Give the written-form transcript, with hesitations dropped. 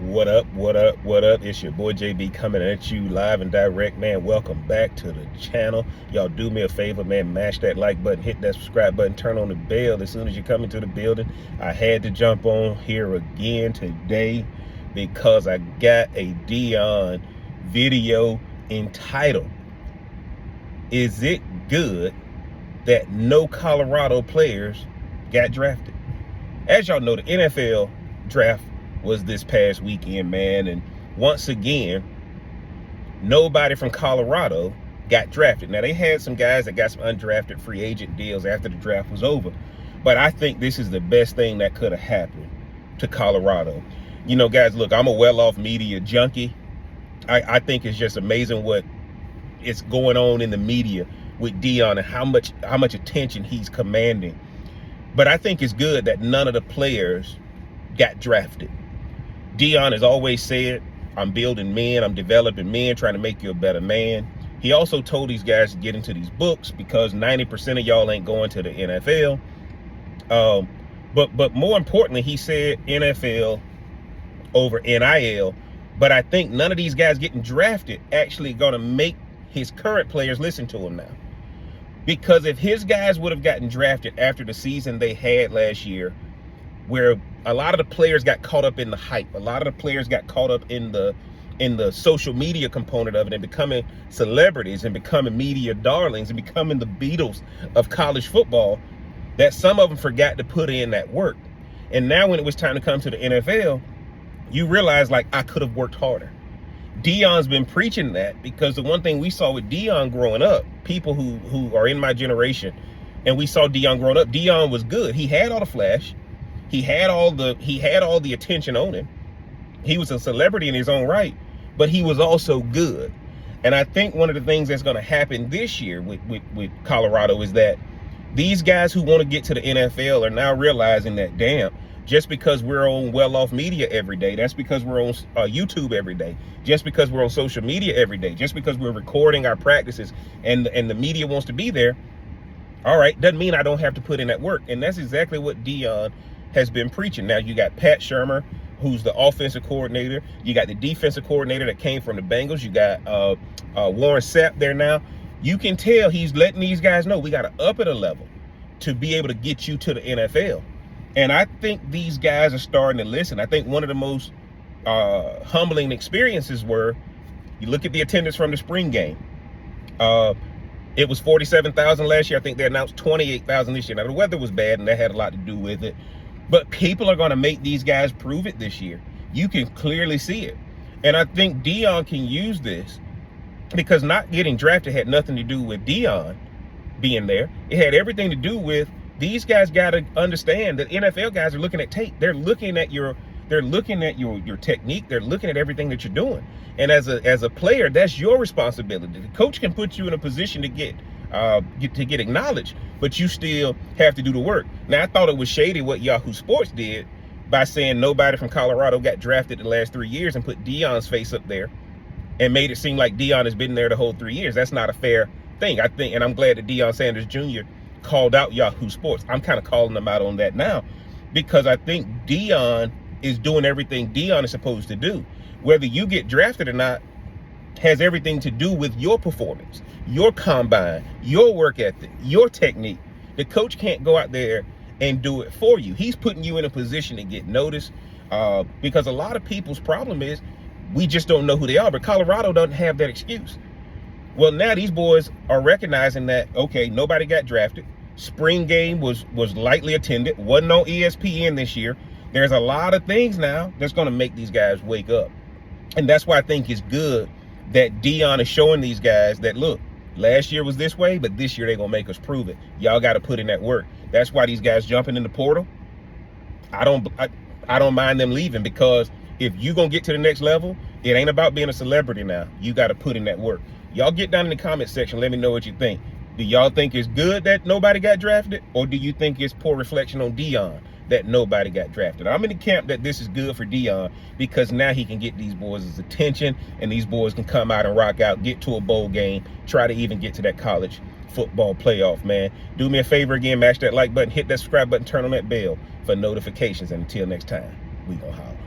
What up, what up, what up? It's your boy JB coming at you live and direct, man. Welcome back to the channel. Y'all do me a favor, man. Mash that like button, hit that subscribe button, turn on the bell as soon as you come into the building. I had to jump on here again today because I got a Deion video entitled, "Is it good that no Colorado players got drafted?" As y'all know, the NFL draft was this past weekend, man, and once again, nobody from Colorado got drafted. Now, they had some guys that got some undrafted free agent deals after the draft was over, but I think this is the best thing that could have happened to Colorado. You know, guys, look, I'm a well-off media junkie. I think it's just amazing what is going on in the media with Deion and how much attention he's commanding. But I think it's good that none of the players got drafted. Deion has always said, "I'm building men, I'm developing men, trying to make you a better man." He also told these guys to get into these books because 90% of y'all ain't going to the NFL. But more importantly, he said NFL over NIL. But I think none of these guys getting drafted actually going to make his current players listen to him now. Because if his guys would have gotten drafted after the season they had last year, where a lot of the players got caught up in the hype, a lot of the players got caught up in the social media component of it and becoming celebrities and becoming media darlings and becoming the Beatles of college football, that some of them forgot to put in that work. And now when it was time to come to the NFL, you realize, like, I could have worked harder. Deion's been preaching that, because the one thing we saw with Deion growing up, people who are in my generation, and we saw Deion growing up, Deion was good. He had all the flash. He had all the attention on him. He was a celebrity in his own right, but he was also good. And I think one of the things that's going to happen this year with Colorado is that these guys who want to get to the NFL are now realizing that, damn, just because we're on well-off media every day, that's because we're on YouTube every day, just because we're on social media every day, just because we're recording our practices and the media wants to be there, all right, doesn't mean I don't have to put in that work. And that's exactly what Deion has been preaching. Now, you got Pat Shurmur, who's the offensive coordinator. You got the defensive coordinator that came from the Bengals. You got Warren Sapp there now. You can tell he's letting these guys know we got to up at a level to be able to get you to the NFL. And I think these guys are starting to listen. I think one of the most humbling experiences were, you look at the attendance from the spring game. It was 47,000 last year. I think they announced 28,000 this year. Now, the weather was bad, and that had a lot to do with it. But people are going to make these guys prove it this year. You can clearly see it. And I think Deion can use this, because not getting drafted had nothing to do with Deion being there. It had everything to do with these guys got to understand that NFL guys are looking at tape. They're looking at your technique. They're looking at everything that you're doing. And as a player, that's your responsibility. The coach can put you in a position to get acknowledged, but you still have to do the work. Now, I thought it was shady what Yahoo Sports did by saying nobody from Colorado got drafted the last 3 years and put Deion's face up there and made it seem like Deion has been there the whole 3 years. That's not a fair thing, I think. And I'm glad that Deion Sanders Jr. called out Yahoo Sports. I'm kind of calling them out on that now, because I think Deion is doing everything Deion is supposed to do. Whether you get drafted or not has everything to do with your performance, your combine, your work ethic, your technique. The coach can't go out there and do it for you. He's putting you in a position to get noticed, because a lot of people's problem is we just don't know who they are. But Colorado doesn't have that excuse. Well, now these boys are recognizing that, okay, nobody got drafted. Spring game was lightly attended, wasn't on ESPN this year. There's a lot of things now that's going to make these guys wake up. And that's why I think it's good that Deion is showing these guys that, look, last year was this way, but this year they're going to make us prove it. Y'all got to put in that work. That's why these guys jumping in the portal, I don't mind them leaving, because if you're going to get to the next level, it ain't about being a celebrity now. You got to put in that work. Y'all get down in the comment section. Let me know what you think. Do y'all think it's good that nobody got drafted, or do you think it's poor reflection on Deion that nobody got drafted? I'm in the camp that this is good for Deion, because now he can get these boys' attention, and these boys can come out and rock out, get to a bowl game, try to even get to that college football playoff, man. Do me a favor again, mash that like button, hit that subscribe button, turn on that bell for notifications, and until next time, we gonna holler.